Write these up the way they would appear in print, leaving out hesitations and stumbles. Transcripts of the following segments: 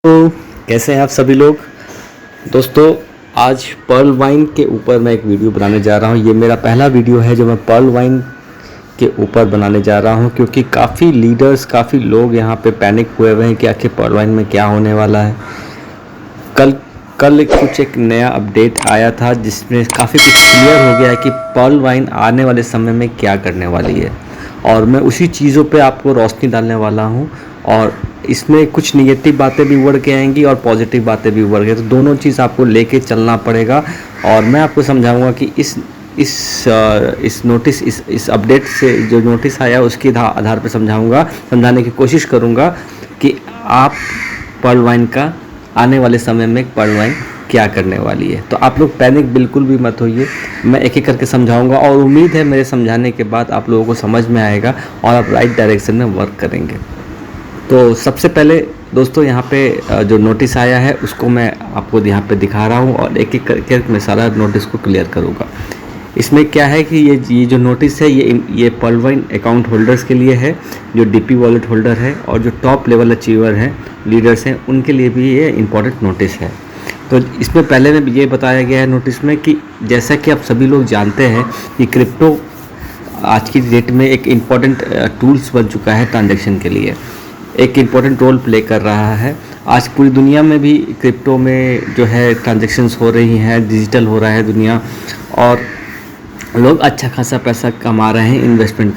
तो कैसे हैं आप सभी लोग। दोस्तों, आज पर्ल वाइन के ऊपर मैं एक वीडियो बनाने जा रहा हूं। ये मेरा पहला वीडियो है जो मैं पर्ल वाइन के ऊपर बनाने जा रहा हूं, क्योंकि काफ़ी लीडर्स, काफ़ी लोग यहाँ पे पैनिक हुए हुए हैं कि आखिर पर्ल वाइन में क्या होने वाला है। कल कल कुछ एक नया अपडेट आया था जिसमें काफ़ी कुछ क्लियर हो गया है कि पर्ल वाइन आने वाले समय में क्या करने वाली है, और मैं उसी चीज़ों पे आपको रोशनी डालने वाला हूँ। और इसमें कुछ निगेटिव बातें भी उभर के आएंगी और पॉजिटिव बातें भी उभर के, तो दोनों चीज़ आपको लेके चलना पड़ेगा। और मैं आपको समझाऊंगा कि इस नोटिस, इस अपडेट से जो नोटिस आया उसके आधार पर समझाने की कोशिश करूँगा कि आप पर्ल वाइन का आने वाले समय में पर्ल वाइन क्या करने वाली है। तो आप लोग पैनिक बिल्कुल भी मत होइए, मैं एक एक करके समझाऊंगा और उम्मीद है मेरे समझाने के बाद आप लोगों को समझ में आएगा और आप राइट डायरेक्शन में वर्क करेंगे। तो सबसे पहले दोस्तों, यहाँ पे जो नोटिस आया है उसको मैं आपको यहाँ पे दिखा रहा हूँ और एक एक करके मैं सारा नोटिस को क्लियर करूँगा। इसमें क्या है कि ये जो नोटिस है ये पर्ल वाइन अकाउंट होल्डर्स के लिए है, जो डीपी वॉलेट होल्डर है और जो टॉप लेवल अचीवर हैं, लीडर्स हैं, उनके लिए भी ये इम्पॉर्टेंट नोटिस है। तो इसमें पहले में ये बताया गया है नोटिस में कि जैसा कि आप सभी लोग जानते हैं कि क्रिप्टो आज की डेट में एक इम्पॉर्टेंट टूल्स बन चुका है, ट्रांजैक्शन के लिए एक इम्पॉर्टेंट रोल प्ले कर रहा है। आज पूरी दुनिया में भी क्रिप्टो में जो है ट्रांजैक्शंस हो रही हैं, डिजिटल हो रहा है दुनिया, और लोग अच्छा खासा पैसा कमा रहे हैं इन्वेस्टमेंट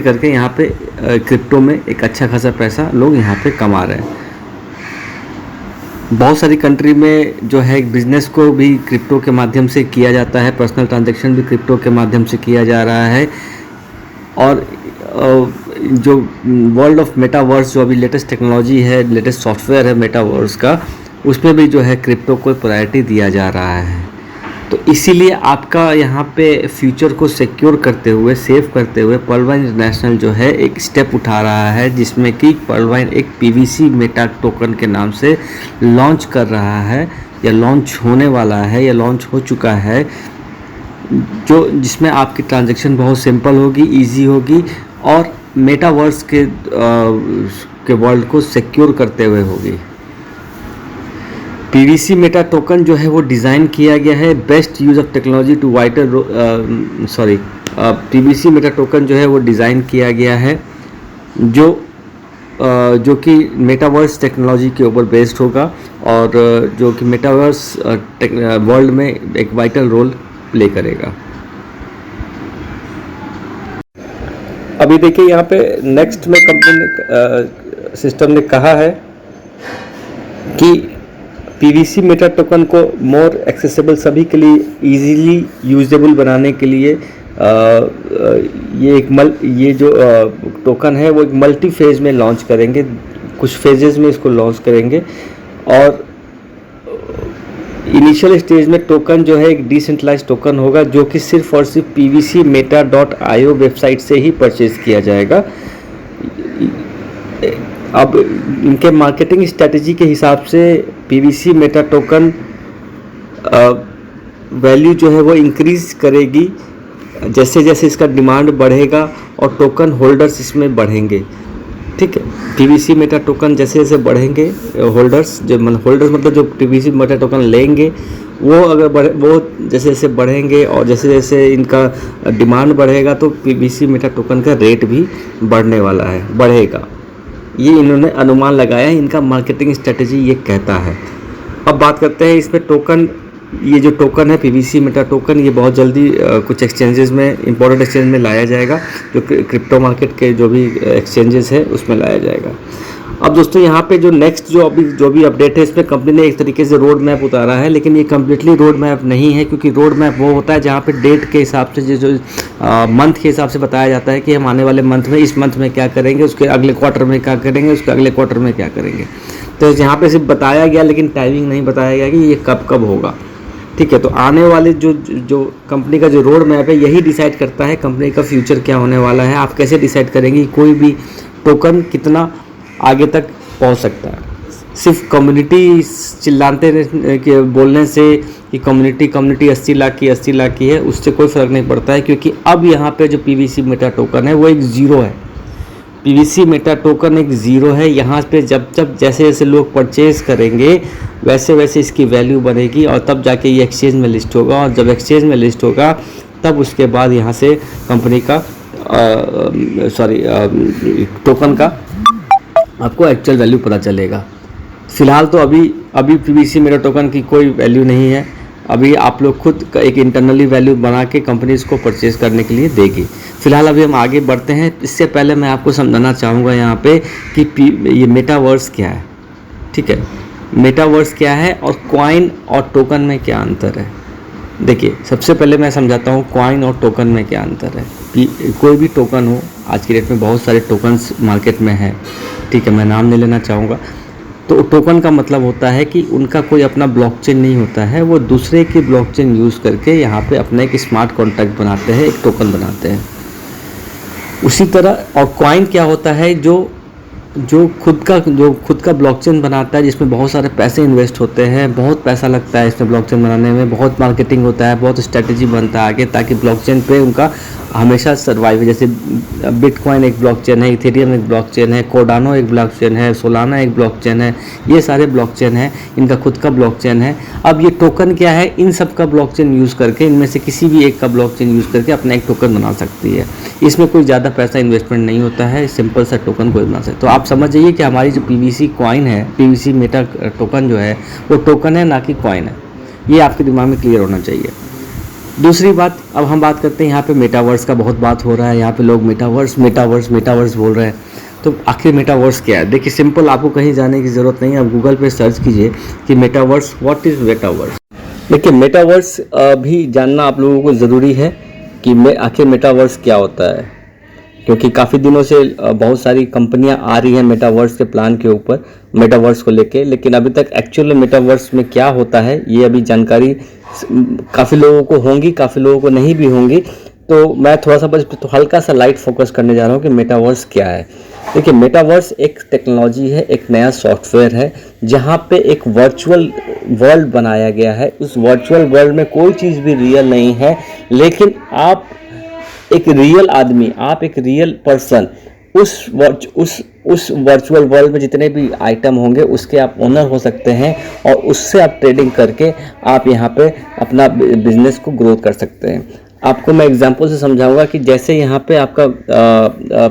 करके यहाँ पे क्रिप्टो में एक अच्छा खासा पैसा लोग यहाँ पे कमा रहे हैं। बहुत सारी कंट्री में जो है बिज़नेस को भी क्रिप्टो के माध्यम से किया जाता है, पर्सनल ट्रांजैक्शन भी क्रिप्टो के माध्यम से किया जा रहा है। और जो वर्ल्ड ऑफ मेटावर्स, जो अभी लेटेस्ट टेक्नोलॉजी है, लेटेस्ट सॉफ्टवेयर है मेटावर्स का, उसमें भी जो है क्रिप्टो को प्रायोरिटी दिया जा रहा है। तो इसीलिए आपका यहाँ पे फ्यूचर को सिक्योर करते हुए, सेव करते हुए पर्ल वाइन इंटरनेशनल जो है एक स्टेप उठा रहा है, जिसमें कि पर्ल वाइन एक पीवीसी मेटा टोकन के नाम से लॉन्च कर रहा है, या लॉन्च होने वाला है, या लॉन्च हो चुका है, जिसमें आपकी ट्रांजैक्शन बहुत सिंपल होगी, इजी होगी और मेटावर्स के वर्ल्ड को सिक्योर करते हुए होगी। पीवीसी मेटा टोकन जो है वो डिज़ाइन किया गया है best use of technology to PVC meta token जो है वो डिज़ाइन किया गया है जो कि मेटावर्स टेक्नोलॉजी के ऊपर बेस्ड होगा, और जो कि मेटावर्स वर्ल्ड में एक वाइटल रोल प्ले करेगा। अभी देखिए यहाँ पे नेक्स्ट में कंपनी ने सिस्टम ने कहा है कि पीवीसी मेटा टोकन को मोर एक्सेसिबल, सभी के लिए इजीली यूजेबल बनाने के लिए ये जो टोकन है वो एक मल्टी फेज में लॉन्च करेंगे, कुछ फेजेस में इसको लॉन्च करेंगे। और इनिशियल स्टेज में टोकन जो है एक डिसेंट्रलाइज टोकन होगा, जो कि सिर्फ और सिर्फ pvcmeta.io वेबसाइट से ही परचेज किया जाएगा। अब इनके मार्केटिंग स्ट्रेटजी के हिसाब से पीवीसी मेटा टोकन वैल्यू जो है वो इंक्रीज करेगी जैसे जैसे इसका डिमांड बढ़ेगा और टोकन होल्डर्स इसमें बढ़ेंगे। ठीक है, पीवीसी मेटा टोकन जैसे जैसे बढ़ेंगे, होल्डर्स मतलब जो पीवीसी मेटा टोकन लेंगे वो वो जैसे जैसे बढ़ेंगे और जैसे जैसे इनका डिमांड बढ़ेगा तो पीवीसी मेटा टोकन का रेट भी बढ़ेगा। ये इन्होंने अनुमान लगाया है, इनका मार्केटिंग स्ट्रेटजी ये कहता है। अब बात करते हैं इसमें टोकन, ये जो टोकन है पीवीसी मेटा टोकन, ये बहुत जल्दी कुछ एक्सचेंजेस में, इंपॉर्टेंट एक्सचेंज में लाया जाएगा, जो क्रिप्टो मार्केट के जो भी एक्सचेंजेस है उसमें लाया जाएगा। अब दोस्तों यहाँ पे जो नेक्स्ट जो भी अपडेट है, इसमें कंपनी ने एक तरीके से रोड मैप उतारा है, लेकिन ये कम्प्लीटली रोड मैप नहीं है, क्योंकि रोड मैप वो होता है जहाँ पे डेट के हिसाब से, जो मंथ के हिसाब से बताया जाता है कि हम आने वाले मंथ में, इस मंथ में क्या करेंगे, उसके अगले क्वार्टर में क्या करेंगे, उसके अगले क्वार्टर में क्या करेंगे। तो यहाँ पे सिर्फ बताया गया, लेकिन टाइमिंग नहीं बताया गया कि ये कब कब होगा। ठीक है, तो आने वाले जो कंपनी का जो रोड मैप है यही डिसाइड करता है कंपनी का फ्यूचर क्या होने वाला है। आप कैसे डिसाइड करेंगे कोई भी टोकन कितना आगे तक पहुंच सकता है। सिर्फ कम्युनिटी चिल्लाते कि बोलने से कि कम्युनिटी 80 लाख की है, उससे कोई फ़र्क नहीं पड़ता है, क्योंकि अब यहाँ पे जो पीवीसी मेटा टोकन है वो एक ज़ीरो है। पीवीसी मेटा टोकन एक ज़ीरो है। यहाँ पे जब जब जैसे जैसे लोग परचेज़ करेंगे वैसे वैसे इसकी वैल्यू बढ़ेगी और तब जाके ये एक्सचेंज में लिस्ट होगा, और जब एक्सचेंज में लिस्ट होगा तब उसके बाद यहाँ से कंपनी का टोकन का आपको एक्चुअल वैल्यू पता चलेगा। फ़िलहाल तो अभी पीवीसी मेटा टोकन की कोई वैल्यू नहीं है। अभी आप लोग खुद एक इंटरनली वैल्यू बना के कंपनी इसको परचेज़ करने के लिए देगी। फ़िलहाल अभी हम आगे बढ़ते हैं। इससे पहले मैं आपको समझाना चाहूँगा यहाँ पे कि ये मेटावर्स क्या है। ठीक है, मेटावर्स क्या है और कॉइन और टोकन में क्या अंतर है। देखिए, सबसे पहले मैं समझाता हूँ कॉइन और टोकन में क्या अंतर है। कोई भी टोकन हो, आज की डेट में बहुत सारे टोकन्स मार्केट में हैं। ठीक है, मैं नाम नहीं लेना चाहूँगा। तो टोकन का मतलब होता है कि उनका कोई अपना ब्लॉकचेन नहीं होता है, वो दूसरे की ब्लॉकचेन यूज़ करके यहाँ पे अपना एक स्मार्ट कॉन्ट्रैक्ट बनाते हैं, एक टोकन बनाते हैं। उसी तरह और कॉइन क्या होता है, जो खुद का ब्लॉकचेन बनाता है, जिसमें बहुत सारे पैसे इन्वेस्ट होते हैं, बहुत पैसा लगता है इसमें ब्लॉकचेन बनाने में, बहुत मार्केटिंग होता है, बहुत स्ट्रेटजी बनता है आगे, ताकि ब्लॉकचेन पे उनका हमेशा सर्वाइव। जैसे बिटकॉइन एक ब्लॉकचेन है, इथेरियम एक ब्लॉकचेन है, कोडानो एक ब्लॉकचेन है, सोलाना एक ब्लॉकचेन है, ये सारे ब्लॉकचेन हैं, इनका खुद का ब्लॉकचेन है। अब ये टोकन क्या है, इन सब का ब्लॉकचेन यूज़ करके, इनमें से किसी भी एक का ब्लॉकचेन यूज़ करके अपना एक टोकन बना सकती है। इसमें कोई ज़्यादा पैसा इन्वेस्टमेंट नहीं होता है, सिंपल सा टोकन कोई बना सकता है। तो आप समझ जाइए कि हमारी जो पीवीसी कॉइन है, पीवीसी मेटा टोकन जो है वो टोकन है, ना कि कॉइन है। ये आपके दिमाग में क्लियर होना चाहिए। दूसरी बात, अब हम बात करते हैं यहाँ पे मेटावर्स का बहुत बात हो रहा है। यहाँ पे लोग मेटावर्स बोल रहे हैं। तो आखिर मेटावर्स क्या है। देखिए, सिंपल, आपको कहीं जाने की ज़रूरत नहीं है। आप गूगल पे सर्च कीजिए कि मेटावर्स, व्हाट इज़ मेटावर्स। देखिए, मेटावर्स भी जानना आप लोगों को ज़रूरी है कि आखिर मेटावर्स क्या होता है, क्योंकि काफ़ी दिनों से बहुत सारी कंपनियां आ रही हैं मेटावर्स के प्लान के ऊपर, मेटावर्स को लेके, लेकिन अभी तक एक्चुअल मेटावर्स में क्या होता है ये अभी जानकारी काफ़ी लोगों को होंगी, काफ़ी लोगों को नहीं भी होंगी। तो मैं थोड़ा सा बस तो हल्का सा लाइट फोकस करने जा रहा हूँ कि मेटावर्स क्या है। देखिए, मेटावर्स एक टेक्नोलॉजी है, एक नया सॉफ्टवेयर है, जहाँ पे एक वर्चुअल वर्ल्ड बनाया गया है। उस वर्चुअल वर्ल्ड में कोई चीज़ भी रियल नहीं है, लेकिन आप एक रियल आदमी, आप एक रियल पर्सन, उस वर्चुअल वर्ल्ड में जितने भी आइटम होंगे उसके आप ओनर हो सकते हैं, और उससे आप ट्रेडिंग करके आप यहाँ पे अपना बिजनेस को ग्रोथ कर सकते हैं। आपको मैं एग्जांपल से समझाऊंगा कि जैसे यहाँ पे आपका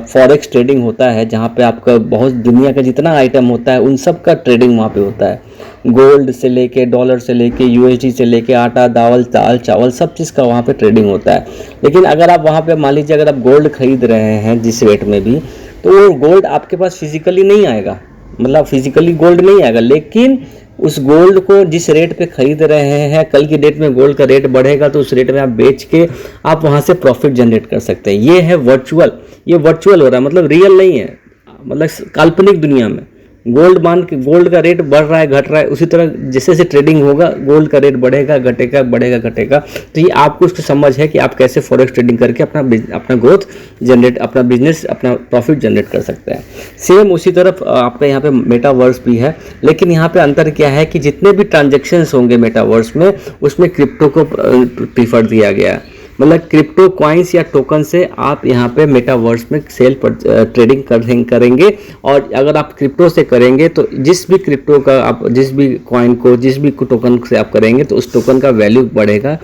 फॉरेक्स ट्रेडिंग होता है, जहाँ पे आपका बहुत दुनिया का जितना आइटम होता है उन सब का ट्रेडिंग वहाँ पे होता है। गोल्ड से लेके, डॉलर से लेके, यूएसडी से लेके, आटा, दाल, चावल, सब चीज़ का वहाँ पे ट्रेडिंग होता है। लेकिन अगर आप वहाँ पे मान लीजिए अगर आप गोल्ड खरीद रहे हैं जिस रेट में भी, तो वो गोल्ड आपके पास फिजिकली नहीं आएगा, मतलब फिजिकली गोल्ड नहीं आएगा, लेकिन उस गोल्ड को जिस रेट पे खरीद रहे हैं, कल की डेट में गोल्ड का रेट बढ़ेगा तो उस रेट में आप बेच के आप वहाँ से प्रॉफिट जनरेट कर सकते हैं। ये है वर्चुअल, ये वर्चुअल हो रहा है, मतलब रियल नहीं है, मतलब काल्पनिक दुनिया में गोल्ड गोल्ड का रेट बढ़ रहा है, घट रहा है, उसी तरह जैसे जैसे ट्रेडिंग होगा गोल्ड का रेट बढ़ेगा, घटेगा, बढ़ेगा, घटेगा। तो ये आपको उसकी समझ है कि आप कैसे फॉरेक्स ट्रेडिंग करके अपना ग्रोथ जनरेट, अपना बिजनेस, अपना प्रॉफिट जनरेट कर सकते हैं। सेम उसी तरफ आपका यहाँ पे मेटावर्स भी है, लेकिन यहाँ पे अंतर क्या है कि जितने भी ट्रांजेक्शन्स होंगे मेटावर्स में, उसमें क्रिप्टो को प्रीफर दिया गया है। मतलब क्रिप्टो कॉइन्स या टोकन से आप यहाँ पे मेटावर्स में सेल पर ट्रेडिंग करेंगे, और अगर आप क्रिप्टो से करेंगे तो जिस भी क्रिप्टो का आप, जिस भी कॉइन को, जिस भी टोकन से आप करेंगे तो उस टोकन का वैल्यू बढ़ेगा,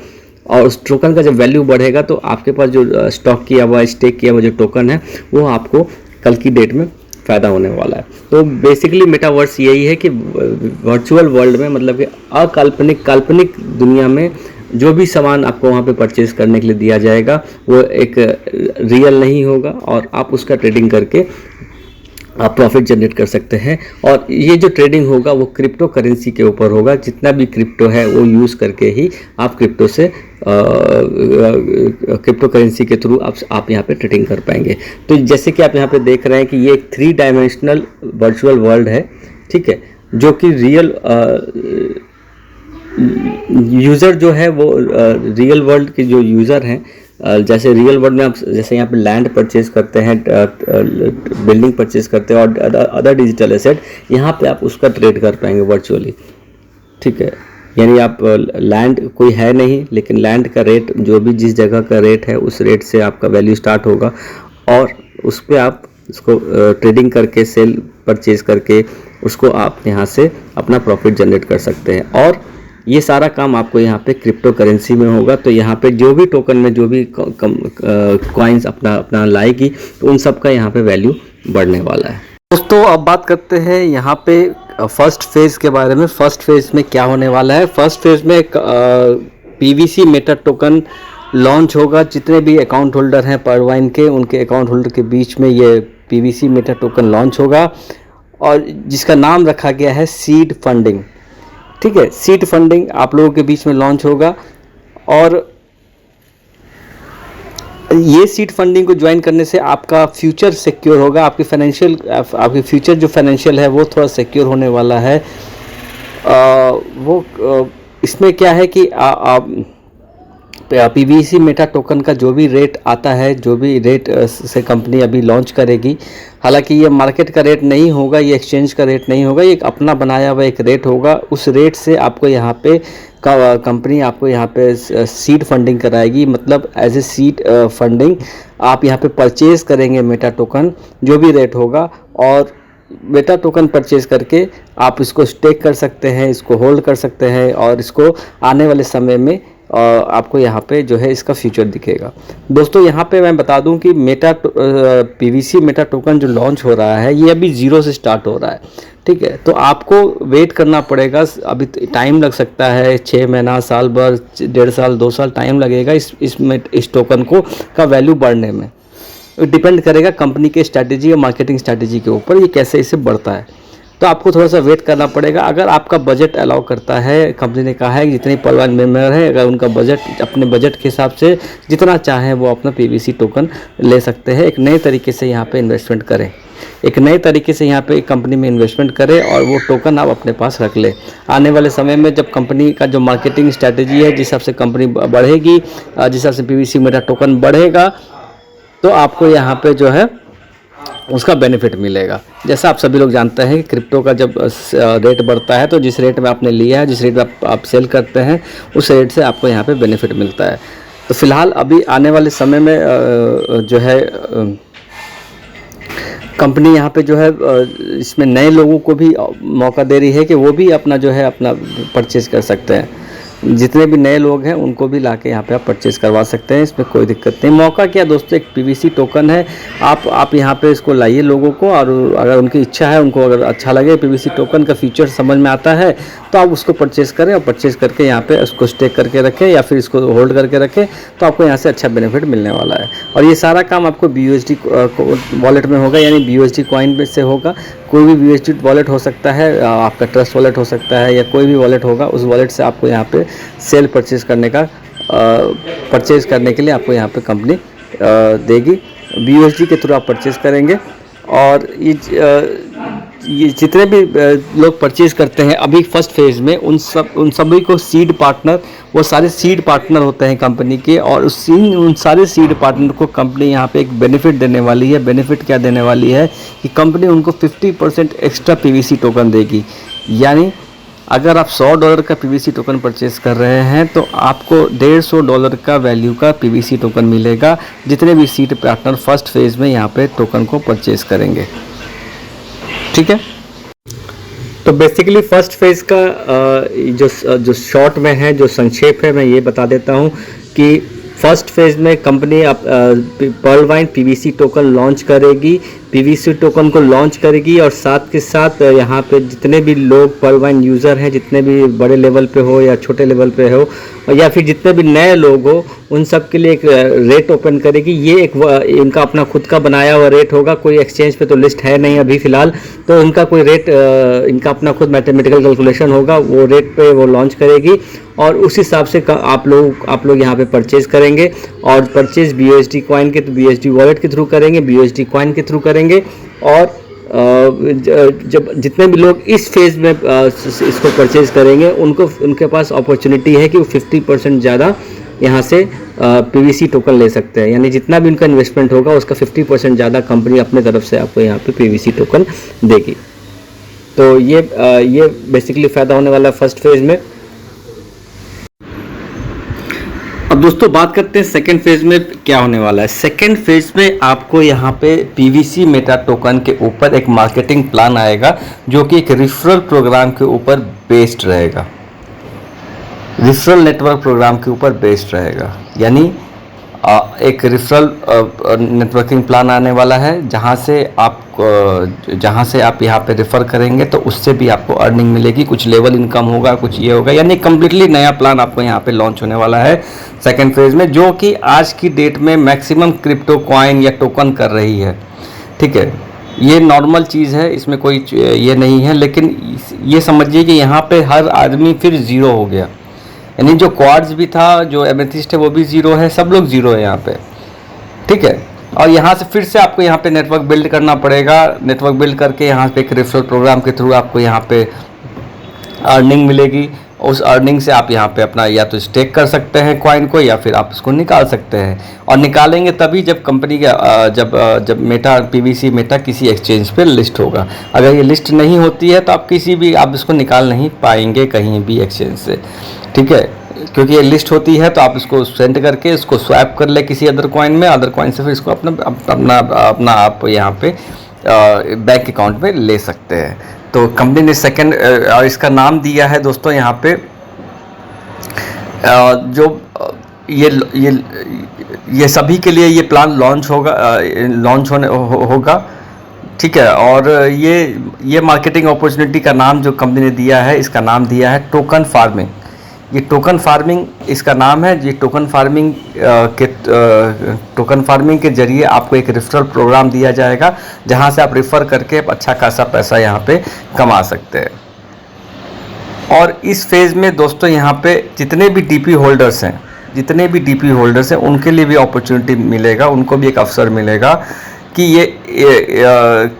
और उस टोकन का जब वैल्यू बढ़ेगा तो आपके पास जो स्टॉक किया हुआ, स्टेक किया हुआ जो टोकन है वो आपको कल की डेट में फ़ायदा होने वाला है। तो बेसिकली मेटावर्स यही है कि वर्चुअल वर्ल्ड में, मतलब कि काल्पनिक दुनिया में जो भी सामान आपको वहाँ पे परचेज करने के लिए दिया जाएगा वो एक रियल नहीं होगा, और आप उसका ट्रेडिंग करके आप प्रॉफिट जनरेट कर सकते हैं। और ये जो ट्रेडिंग होगा वो क्रिप्टो करेंसी के ऊपर होगा, जितना भी क्रिप्टो है वो यूज़ करके ही आप क्रिप्टो से क्रिप्टो करेंसी के थ्रू आप यहाँ पे ट्रेडिंग कर पाएंगे। तो जैसे कि आप यहाँ पे देख रहे हैं कि ये एक 3 डायमेंशनल वर्चुअल वर्ल्ड है, ठीक है, जो कि रियल यूज़र जो है वो रियल वर्ल्ड के जो यूज़र हैं, जैसे रियल वर्ल्ड में आप जैसे यहाँ पे लैंड परचेज करते हैं, बिल्डिंग परचेज करते हैं और अदर डिजिटल एसेट, यहाँ पे आप उसका ट्रेड कर पाएंगे वर्चुअली, ठीक है। यानी आप लैंड कोई है नहीं, लेकिन लैंड का रेट जो भी जिस जगह का रेट है उस रेट से आपका वैल्यू स्टार्ट होगा, और उस पर आप उसको ट्रेडिंग करके, सेल परचेज करके उसको आप यहाँ से अपना प्रॉफिट जनरेट कर सकते हैं। और ये सारा काम आपको यहाँ पे क्रिप्टो करेंसी में होगा। तो यहाँ पे जो भी टोकन में जो भी कॉइन्स अपना लाएगी तो उन सब का यहाँ पे वैल्यू बढ़ने वाला है। दोस्तों अब बात करते हैं यहाँ पे फर्स्ट फेज़ के बारे में। फर्स्ट फेज़ में क्या होने वाला है? फर्स्ट फेज़ में PVC मेटा टोकन लॉन्च होगा। जितने भी अकाउंट होल्डर हैं पर्लवाइन के, उनके अकाउंट होल्डर के बीच में ये PVC मेटा टोकन लॉन्च होगा और जिसका नाम रखा गया है सीड फंडिंग। ठीक है, सीड फंडिंग आप लोगों के बीच में लॉन्च होगा और ये सीड फंडिंग को ज्वाइन करने से आपका फ्यूचर सिक्योर होगा। आपकी फ्यूचर जो फाइनेंशियल है वो थोड़ा सिक्योर होने वाला है। इसमें क्या है कि PVC मेटा टोकन का जो भी रेट आता है, जो भी रेट से कंपनी अभी लॉन्च करेगी, हालांकि ये मार्केट का रेट नहीं होगा, ये एक्सचेंज का रेट नहीं होगा, ये एक अपना बनाया हुआ एक रेट होगा। उस रेट से आपको यहाँ पे कंपनी आपको यहाँ पे सीड फंडिंग कराएगी। मतलब एज ए सीड फंडिंग आप यहाँ पे परचेज़ करेंगे मेटा टोकन, जो भी रेट होगा, और मेटा टोकन परचेज़ करके आप इसको स्टेक कर सकते हैं, इसको होल्ड कर सकते हैं और इसको आने वाले समय में आपको यहाँ पे जो है इसका फ्यूचर दिखेगा। दोस्तों यहाँ पे मैं बता दूं कि PVC मेटा टोकन जो लॉन्च हो रहा है ये अभी 0 से स्टार्ट हो रहा है। ठीक है, तो आपको वेट करना पड़ेगा। अभी टाइम लग सकता है, 6 महीना, साल भर, 1.5 साल, 2 साल टाइम लगेगा इस टोकन को का वैल्यू बढ़ने में। डिपेंड करेगा कंपनी के स्ट्रैटेजी और मार्केटिंग स्ट्रैटेजी के ऊपर, ये कैसे इसे बढ़ता है। तो आपको थोड़ा सा वेट करना पड़ेगा। अगर आपका बजट अलाउ करता है, कंपनी ने कहा है कि जितने पर्लवाइन मेंबर हैं, अगर उनका बजट अपने बजट के हिसाब से जितना चाहें वो अपना PVC टोकन ले सकते हैं। एक नए तरीके से यहाँ पे इन्वेस्टमेंट करें, एक नए तरीके से यहाँ पे एक कंपनी में इन्वेस्टमेंट करें और वो टोकन आप अपने पास रख लें। आने वाले समय में जब कंपनी का जो मार्केटिंग स्ट्रैटेजी है, जिस हिसाब से कंपनी बढ़ेगी, जिस हिसाब से PVC मेटा टोकन बढ़ेगा, तो आपको यहाँ पे जो है उसका बेनिफिट मिलेगा। जैसा आप सभी लोग जानते हैं कि क्रिप्टो का जब रेट बढ़ता है तो जिस रेट में आपने लिया है, जिस रेट में आप सेल करते हैं, उस रेट से आपको यहाँ पे बेनिफिट मिलता है। तो फिलहाल अभी आने वाले समय में जो है कंपनी यहाँ पे जो है इसमें नए लोगों को भी मौका दे रही है कि वो भी अपना जो है अपना परचेज़ कर सकते हैं। जितने भी नए लोग हैं उनको भी लाके यहाँ पे आप परचेज़ करवा सकते हैं, इसमें कोई दिक्कत नहीं। मौका क्या दोस्तों, एक PVC टोकन है, आप यहाँ पे इसको लाइए लोगों को, और अगर उनकी इच्छा है, उनको अगर अच्छा लगे, PVC टोकन का फीचर समझ में आता है, तो आप उसको परचेज़ करें और परचेज़ करके यहाँ पे उसको स्टेक करके रखें या फिर इसको होल्ड करके रखें, तो आपको यहाँ से अच्छा बेनिफिट मिलने वाला है। और ये सारा काम आपको BUSD वॉलेट में होगा, यानी BUSD कॉइन में से होगा। कोई भी BUSD वॉलेट हो सकता है, आपका ट्रस्ट वॉलेट हो सकता है, या कोई भी वॉलेट होगा, उस वॉलेट से आपको यहाँ पे सेल परचेज़ करने के लिए आपको यहाँ पे कंपनी देगी। BUSD के थ्रू आप परचेज़ करेंगे और ये जितने भी लोग परचेज़ करते हैं अभी फर्स्ट फेज़ में, उन सभी को सीड पार्टनर, वो सारे सीड पार्टनर होते हैं कंपनी के, और उन सारे सीड पार्टनर को कंपनी यहाँ पे एक बेनिफिट देने वाली है। बेनिफिट क्या देने वाली है कि कंपनी उनको 50% एक्स्ट्रा PVC टोकन देगी। यानी अगर आप $100 का PVC टोकन परचेज़ कर रहे हैं तो आपको $150 का वैल्यू का PVC टोकन मिलेगा, जितने भी सीड पार्टनर फर्स्ट फेज़ में यहाँ पे टोकन को परचेज़ करेंगे। ठीक है, तो बेसिकली फर्स्ट फेज़ का जो शॉर्ट में है, जो संक्षेप है, मैं ये बता देता हूँ कि फर्स्ट फेज़ में कंपनी पर्लवाइन PVC टोकन लॉन्च करेगी, PVC टोकन को लॉन्च करेगी, और साथ के साथ यहाँ पे जितने भी लोग पर्लवाइन यूज़र हैं, जितने भी बड़े लेवल पे हो या छोटे लेवल पे हो, या फिर जितने भी नए लोग हो, उन सब के लिए एक रेट ओपन करेगी। ये एक इनका अपना खुद का बनाया हुआ रेट होगा, कोई एक्सचेंज पे तो लिस्ट है नहीं अभी फ़िलहाल, तो उनका कोई रेट, इनका अपना खुद मैथमेटिकल कैलकुलेशन होगा, वो रेट पे वो लॉन्च करेगी और उस हिसाब से आप लोग यहाँ पे परचेज़ करेंगे। और परचेज़ BUSD कॉइन के BUSD वॉलेट के थ्रू करेंगे, BUSD कॉइन के थ्रू करेंगे। और जब जितने भी लोग इस फेज़ में इसको परचेज़ करेंगे, उनके पास अपॉर्चुनिटी है कि वो 50% ज़्यादा यहाँ से PVC टोकन ले सकते हैं। यानी जितना भी उनका इन्वेस्टमेंट होगा उसका 50% ज़्यादा कंपनी अपने तरफ से आपको यहाँ पे PVC टोकन देगी। तो ये बेसिकली फ़ायदा होने वाला है फर्स्ट फेज़ में। अब अब दोस्तों बात करते हैं सेकेंड फेज में क्या होने वाला है। सेकेंड फेज में आपको यहाँ पे पीवीसी मेटा टोकन के ऊपर एक मार्केटिंग प्लान आएगा जो कि एक रिफरल प्रोग्राम के ऊपर बेस्ड रहेगा। रिफरल नेटवर्क प्रोग्राम के ऊपर बेस्ड रहेगा, यानी एक रिफरल नेटवर्किंग प्लान आने वाला है जहाँ से आप यहाँ पे रेफ़र करेंगे तो उससे भी आपको अर्निंग मिलेगी, कुछ लेवल इनकम होगा, कुछ ये होगा, यानी कम्प्लीटली नया प्लान आपको यहाँ पे लॉन्च होने वाला है सेकेंड फेज़ में, जो कि आज की डेट में मैक्सिमम क्रिप्टो कॉइन या टोकन कर रही है। ठीक है, ये नॉर्मल चीज़ है, इसमें कोई ये नहीं है, लेकिन ये समझिए कि यहाँ पे हर आदमी फिर ज़ीरो हो गया, यानी जो क्वार्ट्ज भी था, जो एमेथिस्ट है वो भी ज़ीरो है, सब लोग ज़ीरो है यहाँ पे। ठीक है, और यहाँ से फिर से आपको यहाँ पे नेटवर्क बिल्ड करना पड़ेगा। नेटवर्क बिल्ड करके यहाँ पे एक रेफरल प्रोग्राम के थ्रू आपको यहाँ पे अर्निंग मिलेगी। उस अर्निंग से आप यहाँ पे अपना या तो स्टेक कर सकते हैं कॉइन को, या फिर आप इसको निकाल सकते हैं। और निकालेंगे तभी जब कंपनी का जब मेटा पीवीसी मेटा किसी एक्सचेंज पे लिस्ट होगा। अगर ये लिस्ट नहीं होती है तो आप इसको निकाल नहीं पाएंगे कहीं भी एक्सचेंज से। ठीक है, क्योंकि ये लिस्ट होती है तो आप इसको सेंड करके इसको स्वैप कर ले किसी अदर कॉइन में, अदर कॉइन से फिर इसको अपना आप यहाँ पे बैंक अकाउंट में ले सकते हैं। तो कंपनी ने सेकंड और इसका नाम दिया है दोस्तों यहाँ पे जो ये सभी के लिए ये प्लान लॉन्च होगा। ठीक है, और ये मार्केटिंग अपॉर्चुनिटी का नाम जो कंपनी ने दिया है, इसका नाम दिया है टोकन फार्मिंग। ये टोकन फार्मिंग इसका नाम है। ये टोकन फार्मिंग के जरिए आपको एक रेफरल प्रोग्राम दिया जाएगा जहां से आप रेफ़र करके अच्छा खासा पैसा यहां पे कमा सकते हैं। और इस फेज़ में दोस्तों यहाँ पे जितने भी डीपी होल्डर्स हैं उनके लिए भी अपॉर्चुनिटी मिलेगा, उनको भी एक अवसर मिलेगा कि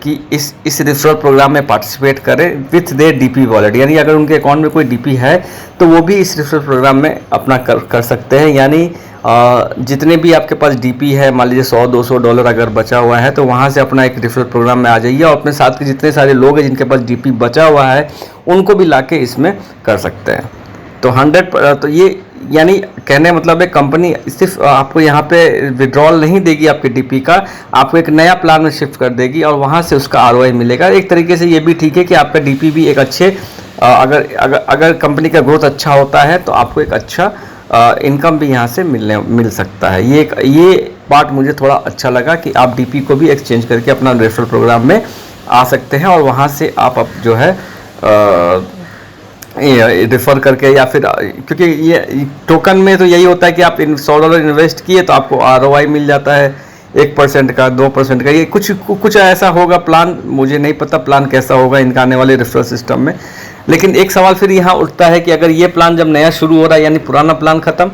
कि इस रेफरल प्रोग्राम में पार्टिसिपेट करें विथ देयर डीपी वॉलेट। यानी अगर उनके अकाउंट में कोई डीपी है तो वो भी इस रेफरल प्रोग्राम में अपना कर सकते हैं। यानी जितने भी आपके पास डीपी है, मान लीजिए $100-200 अगर बचा हुआ है तो वहाँ से अपना एक रेफरल प्रोग्राम में आ जाइए और अपने साथ के जितने सारे लोग हैं जिनके पास डीपी बचा हुआ है उनको भी लाके इसमें कर सकते हैं। तो ये यानी कहने मतलब है कंपनी सिर्फ आपको यहाँ पे विड्रॉल नहीं देगी आपके डीपी का, आपको एक नया प्लान में शिफ्ट कर देगी और वहाँ से उसका आरओआई मिलेगा। एक तरीके से ये भी ठीक है कि आपका डीपी भी एक अच्छे अगर कंपनी का ग्रोथ अच्छा होता है तो आपको एक अच्छा इनकम भी यहाँ से मिल सकता है। ये पार्ट मुझे थोड़ा अच्छा लगा कि आप डीपी को भी एक्सचेंज करके अपना रेफरल प्रोग्राम में आ सकते हैं और वहाँ से आप जो है रेफ़र करके, या फिर क्योंकि ये टोकन में तो यही होता है कि आप $100 इन्वेस्ट किए तो आपको आरओआई मिल जाता है 1% का, 2% का। ये कुछ ऐसा होगा प्लान, मुझे नहीं पता प्लान कैसा होगा इनका आने वाले रेफरल सिस्टम में। लेकिन एक सवाल फिर यहाँ उठता है कि अगर ये प्लान जब नया शुरू हो रहा है यानी पुराना प्लान ख़त्म,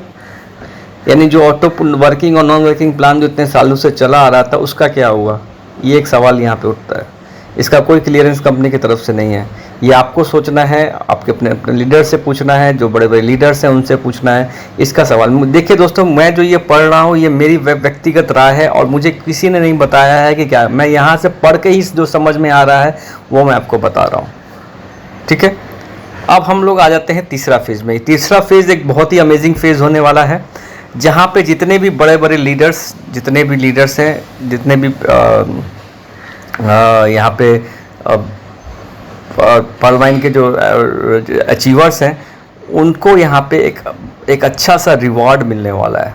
यानी जो ऑटो वर्किंग और नॉन वर्किंग प्लान जो इतने सालों से चला आ रहा था उसका क्या हुआ, ये एक सवाल यहाँ पे उठता है। इसका कोई क्लियरेंस कंपनी की तरफ से नहीं है। ये आपको सोचना है, आपके अपने लीडर से पूछना है, जो बड़े बड़े लीडर्स हैं उनसे पूछना है इसका सवाल। देखिए दोस्तों, मैं जो ये पढ़ रहा हूँ ये मेरी व्यक्तिगत राय है और मुझे किसी ने नहीं बताया है कि क्या, मैं यहाँ से पढ़ के ही जो समझ में आ रहा है वो मैं आपको बता रहा हूँ। ठीक है, अब हम लोग आ जाते हैं तीसरा फेज़ में। तीसरा फेज़ एक बहुत ही अमेजिंग फेज़ होने वाला है जहाँ पे जितने भी बड़े बड़े लीडर्स हैं, जितने भी यहाँ पे पर्लवाइन के जो अचीवर्स हैं उनको यहाँ पे एक अच्छा सा रिवॉर्ड मिलने वाला है।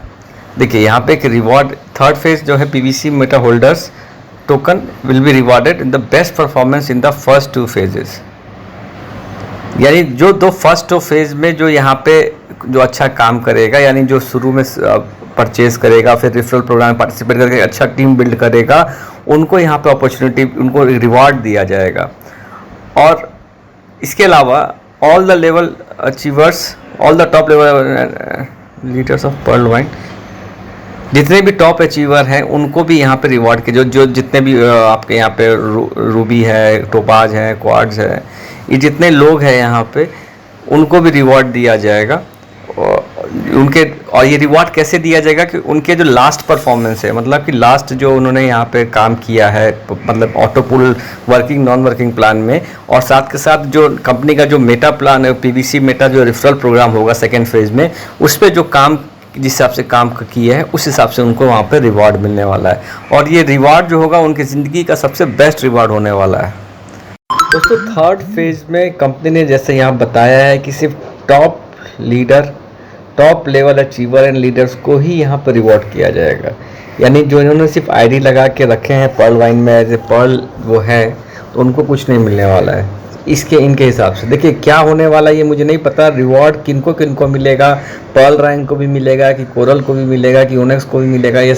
देखिए यहाँ पे एक रिवॉर्ड, थर्ड फेज जो है PVC Meta holders token will be rewarded in the best performance in the first 2 phases. यानी जो दो फर्स्ट 2 फेज में जो यहाँ पे जो अच्छा काम करेगा, यानी जो शुरू में परचेज करेगा, फिर रेफरल प्रोग्राम में पार्टिसिपेट करके अच्छा टीम बिल्ड करेगा, उनको यहाँ पे अपॉर्चुनिटी, उनको रिवॉर्ड दिया जाएगा। और इसके अलावा all the level achievers, all the top level leaders of पर्लवाइन, जितने भी टॉप अचीवर हैं उनको भी यहाँ पे रिवॉर्ड के जो जितने भी आपके यहाँ पे रूबी है, टोपाज है, क्वार्ट्ज है, ये जितने लोग हैं यहाँ पे उनको भी रिवॉर्ड दिया जाएगा। और ये रिवॉर्ड कैसे दिया जाएगा कि उनके जो लास्ट परफॉर्मेंस है, मतलब कि लास्ट जो उन्होंने यहाँ पे काम किया है, मतलब auto pool working non working plan में, और साथ के साथ जो कंपनी का जो मेटा प्लान है, पीवीसी मेटा जो रेफरल प्रोग्राम होगा सेकेंड फेज में, उस पर जो काम जिस हिसाब से काम किए हैं उस हिसाब से उनको वहाँ पे रिवॉर्ड मिलने वाला है, और ये रिवॉर्ड जो होगा उनकी ज़िंदगी का सबसे बेस्ट रिवॉर्ड होने वाला है। दोस्तों थर्ड फेज़ में कंपनी ने जैसे यहाँ बताया है कि सिर्फ top leader, top level achiever and leaders को ही यहाँ पर रिवॉर्ड किया जाएगा। यानी जो इन्होंने सिर्फ आईडी लगा के रखे हैं पर्ल वाइन में एज ए पर्ल वो है, तो उनको कुछ नहीं मिलने वाला है इसके इनके हिसाब से। देखिए क्या होने वाला है ये मुझे नहीं पता, रिवॉर्ड किनको किनको मिलेगा, पर्ल रैंक को भी मिलेगा कि कोरल को भी मिलेगा कि ओनेक्स को भी मिलेगा, ये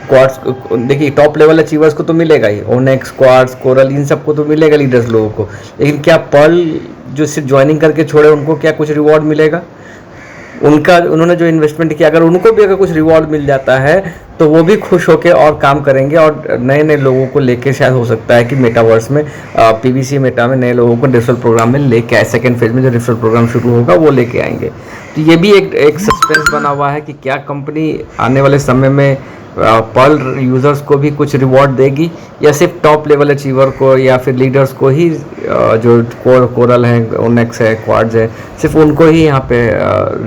क्वार्ट्स। देखिए टॉप लेवल अचीवर्स को तो मिलेगा ही, ओनेक्स, क्वार्ट्स, कोरल, इन सबको तो मिलेगा लीडर्स लोगों को, लेकिन क्या पर्ल जो सिर्फ ज्वाइनिंग करके छोड़े उनको क्या कुछ रिवॉर्ड मिलेगा? उनका उन्होंने जो इन्वेस्टमेंट किया अगर उनको भी अगर कुछ रिवॉर्ड मिल जाता है तो वो भी खुश होकर और काम करेंगे, और नए नए लोगों को लेके शायद हो सकता है कि मेटावर्स में पीवीसी मेटा में नए लोगों को रेफरल प्रोग्राम में लेके आए। सेकेंड फेज में जो रेफरल प्रोग्राम शुरू होगा वो लेके आएंगे। तो ये भी एक सस्पेंस बना हुआ है कि क्या कंपनी आने वाले समय में पर्ल यूज़र्स को भी कुछ रिवॉर्ड देगी, या सिर्फ टॉप लेवल अचीवर को या फिर लीडर्स को ही, जो कोरल है, ओनेक्स है, क्वार्ट्स है, सिर्फ उनको ही यहाँ पे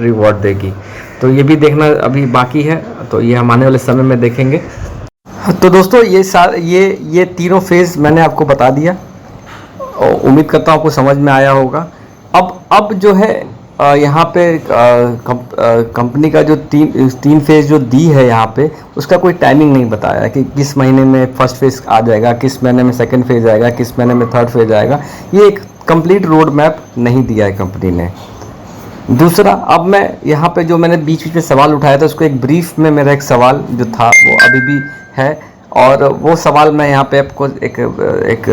रिवॉर्ड देगी। तो ये भी देखना अभी बाकी है, तो ये हम आने वाले समय में देखेंगे। तो दोस्तों ये तीनों फेज़ मैंने आपको बता दिया, और उम्मीद करता हूँ आपको समझ में आया होगा। अब जो है यहाँ पे कंपनी का जो तीन फेज़ जो दी है यहाँ पे, उसका कोई टाइमिंग नहीं बताया कि किस महीने में फर्स्ट फेज़ आ जाएगा, किस महीने में सेकंड फेज़ आएगा, किस महीने में थर्ड फेज़ आएगा। ये एक कंप्लीट रोड मैप नहीं दिया है कंपनी ने। दूसरा, अब मैं यहाँ पे जो मैंने बीच बीच में सवाल उठाया था उसको एक ब्रीफ में मेरा एक सवाल जो था वो अभी भी है, और वो सवाल मैं यहाँ पे आपको एक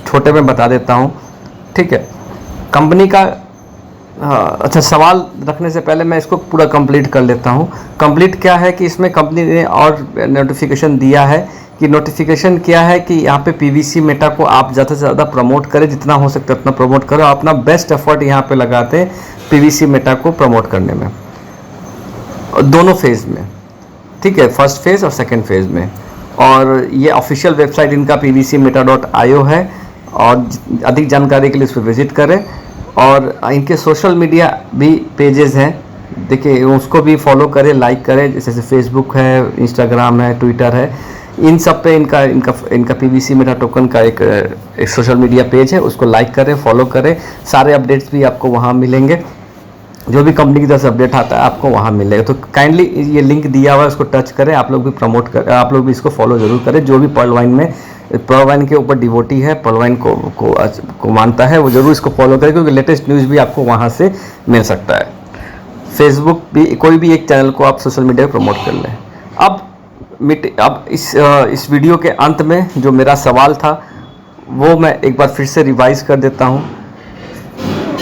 छोटे में बता देता हूँ, ठीक है। कंपनी का अच्छा, सवाल रखने से पहले मैं इसको पूरा कंप्लीट कर लेता हूँ। कंप्लीट क्या है कि इसमें कंपनी ने और नोटिफिकेशन दिया है कि नोटिफिकेशन क्या है कि यहाँ पे पीवीसी मेटा को आप ज़्यादा से ज़्यादा प्रमोट करें, जितना हो सकता है उतना प्रमोट करो, अपना बेस्ट एफर्ट यहाँ पे लगाते हैं पीवीसी मेटा को प्रमोट करने में, दोनों फेज़ में, ठीक है, फर्स्ट फेज़ और सेकेंड फेज़ में। और ये ऑफिशियल वेबसाइट इनका pvcmeta.io है, और अधिक जानकारी के लिए उस पर विज़िट करें। और इनके सोशल मीडिया भी पेजेस हैं, देखिए उसको भी फॉलो करें, लाइक करें, जैसे फेसबुक है, इंस्टाग्राम है, ट्विटर है, इन सब पे इनका पीवीसी मेटा टोकन का एक सोशल मीडिया पेज है, उसको लाइक करें, फॉलो करें। सारे अपडेट्स भी आपको वहाँ मिलेंगे, जो भी कंपनी की तरफ से अपडेट आता है आपको वहाँ मिलेगा। तो काइंडली ये लिंक दिया हुआ है उसको टच करें, आप लोग भी प्रमोट करें, आप लोग भी इसको फॉलो ज़रूर करें। जो भी पर्ल वाइन के ऊपर डिवोटी है, पर्ल वाइन को मानता है, वो ज़रूर इसको फॉलो करें, क्योंकि लेटेस्ट न्यूज़ भी आपको वहाँ से मिल सकता है। फेसबुक भी, कोई भी एक चैनल को आप सोशल मीडिया पर प्रमोट कर लें। अब इस वीडियो के अंत में जो मेरा सवाल था वो मैं एक बार फिर से रिवाइज़ कर देता हूँ।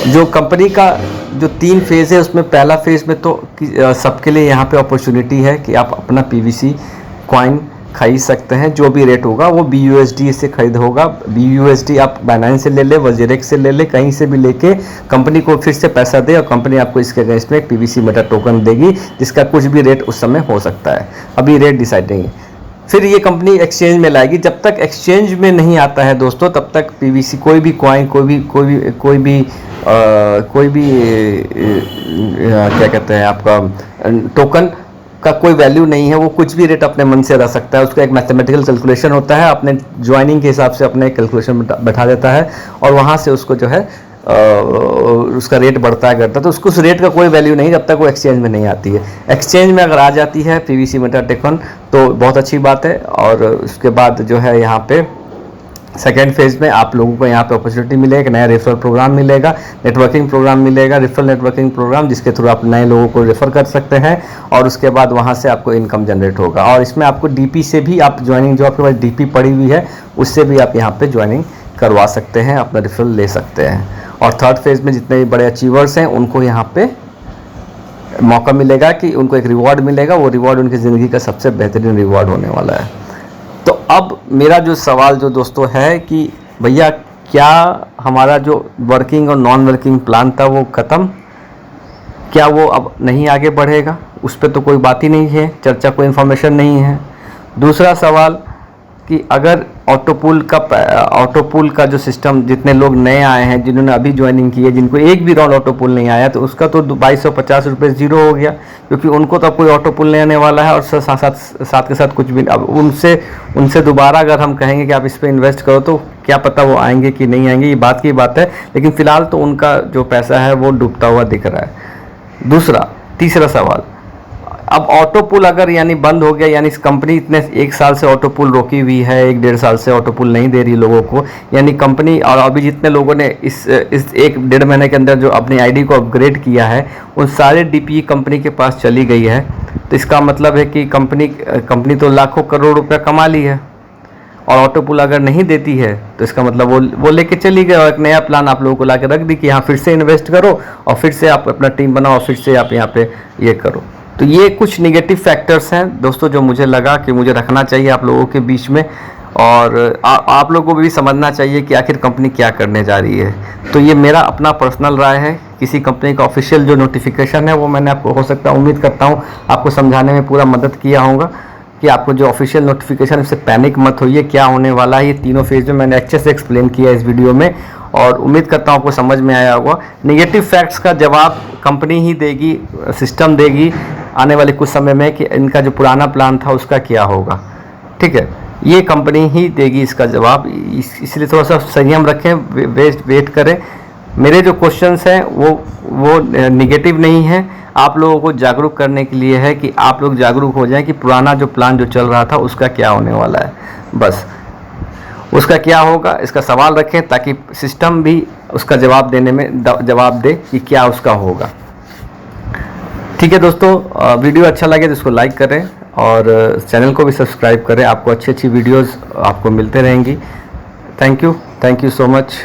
जो कंपनी का जो 3 फेज़ है उसमें पहला फेज़ में तो सबके लिए यहाँ पे अपॉर्चुनिटी है कि आप अपना पीवीसी कॉइन खरीद सकते हैं, जो भी रेट होगा वो BUSD से खरीद होगा। BUSD आप बाइनेंस से ले ले, वजीरेक्स से ले ले, कहीं से भी लेके कंपनी को फिर से पैसा दे, और कंपनी आपको इसके अगेंस्ट में एक पीवीसी मेटा टोकन देगी, जिसका कुछ भी रेट उस समय हो सकता है, अभी रेट डिसाइड नहीं है। फिर ये कंपनी एक्सचेंज में लाएगी। जब तक एक्सचेंज में नहीं आता है दोस्तों, तब तक पीवीसी कोई भी कॉइन, कोई भी क्या कहते हैं आपका टोकन का कोई वैल्यू नहीं है। वो कुछ भी रेट अपने मन से रख सकता है, उसका एक मैथमेटिकल कैलकुलेशन होता है, अपने ज्वाइनिंग के हिसाब से अपने कैलकुलेशन बैठा देता है, और वहाँ से उसको जो है उसका रेट बढ़ता है घटता है। तो उसको उस रेट का कोई वैल्यू नहीं जब तक वो एक्सचेंज में नहीं आती है। एक्सचेंज में अगर आ जाती है पीवीसी मेटा टोकन तो बहुत अच्छी बात है। और उसके बाद जो है यहाँ पे सेकेंड फेज़ में आप लोगों को यहाँ पे अपॉर्चुनिटी मिलेगा, एक नया रेफरल प्रोग्राम मिलेगा, नेटवर्किंग प्रोग्राम मिलेगा, रेफरल नेटवर्किंग प्रोग्राम, जिसके थ्रू आप नए लोगों को रेफ़र कर सकते हैं, और उसके बाद वहाँ से आपको इनकम जनरेट होगा। और इसमें आपको डीपी से भी आप ज्वाइनिंग, जो आपके पास डीपी पड़ी हुई है उससे भी आप यहाँ पे ज्वाइनिंग करवा सकते हैं, अपना रेफरल ले सकते हैं। और थर्ड फेज़ में जितने भी बड़े अचीवर्स हैं उनको यहाँ पे मौका मिलेगा कि उनको एक रिवॉर्ड मिलेगा, वो रिवॉर्ड उनकी ज़िंदगी का सबसे बेहतरीन रिवॉर्ड होने वाला है। तो अब मेरा जो सवाल जो दोस्तों है कि भैया क्या हमारा जो वर्किंग और नॉन वर्किंग प्लान था वो ख़त्म, क्या वो अब नहीं आगे बढ़ेगा? उस पर तो कोई बात ही नहीं है, चर्चा, कोई इन्फॉर्मेशन नहीं है। दूसरा सवाल कि अगर ऑटो पूल का जो सिस्टम, जितने लोग नए आए हैं, जिन्होंने अभी ज्वाइनिंग की है, जिनको एक भी राउंड ऑटो पूल नहीं आया, तो उसका तो 2250 रुपये जीरो हो गया, क्योंकि उनको तो अब कोई ऑटो पूल नहीं आने वाला है। और साथ के साथ कुछ भी अब उनसे दोबारा अगर हम कहेंगे कि आप इस पर इन्वेस्ट करो, तो क्या पता वो आएंगे कि नहीं आएंगे, ये बात की बात है। लेकिन फ़िलहाल तो उनका जो पैसा है वो डूबता हुआ दिख रहा है। तीसरा सवाल, अब ऑटो पुल अगर यानी बंद हो गया, यानी इस कंपनी इतने 1 साल से ऑटो पुल रोकी हुई है, 1-1.5 साल से ऑटो पुल नहीं दे रही लोगों को, यानी कंपनी, और अभी जितने लोगों ने इस 1-1.5 महीने के अंदर जो अपनी आईडी को अपग्रेड किया है, उन सारे डीपीई कंपनी के पास चली गई है। तो इसका मतलब है कि कंपनी तो लाखों करोड़ रुपया कमा ली है, और ऑटो पुल अगर नहीं देती है तो इसका मतलब वो लेके चली गई, और एक नया प्लान आप लोगों को ला के रख दी कि यहाँ फिर से इन्वेस्ट करो, और फिर से आप अपना टीम बनाओ, और फिर से आप यहाँ पे ये करो। तो ये कुछ निगेटिव फैक्टर्स हैं दोस्तों, जो मुझे लगा कि मुझे रखना चाहिए आप लोगों के बीच में, और आप लोगों को भी समझना चाहिए कि आखिर कंपनी क्या करने जा रही है। तो ये मेरा अपना पर्सनल राय है। किसी कंपनी का ऑफिशियल जो नोटिफिकेशन है वो मैंने आपको, हो सकता है, उम्मीद करता हूँ आपको समझाने में पूरा मदद किया होगा कि आपको जो ऑफिशियल नोटिफिकेशन, उससे पैनिक मत होइए, क्या होने वाला है। ये तीनों फेज में मैंने अच्छे से एक्सप्लेन किया इस वीडियो में, और उम्मीद करता हूँ आपको समझ में आया होगा। नेगेटिव फैक्ट्स का जवाब कंपनी ही देगी, सिस्टम देगी आने वाले कुछ समय में, कि इनका जो पुराना प्लान था उसका क्या होगा। ठीक है, ये कंपनी ही देगी इसका जवाब, इसलिए थोड़ा सा संयम रखें, वेट करें। मेरे जो क्वेश्चंस हैं वो निगेटिव नहीं है, आप लोगों को जागरूक करने के लिए है कि आप लोग जागरूक हो जाएं कि पुराना जो प्लान जो चल रहा था उसका क्या होने वाला है। बस उसका क्या होगा, इसका सवाल रखें, ताकि सिस्टम भी उसका जवाब देने में जवाब दे कि क्या उसका होगा। ठीक है दोस्तों, वीडियो अच्छा लगे तो इसको लाइक करें, और चैनल को भी सब्सक्राइब करें। आपको अच्छी वीडियोस आपको मिलते रहेंगी। Thank you so much.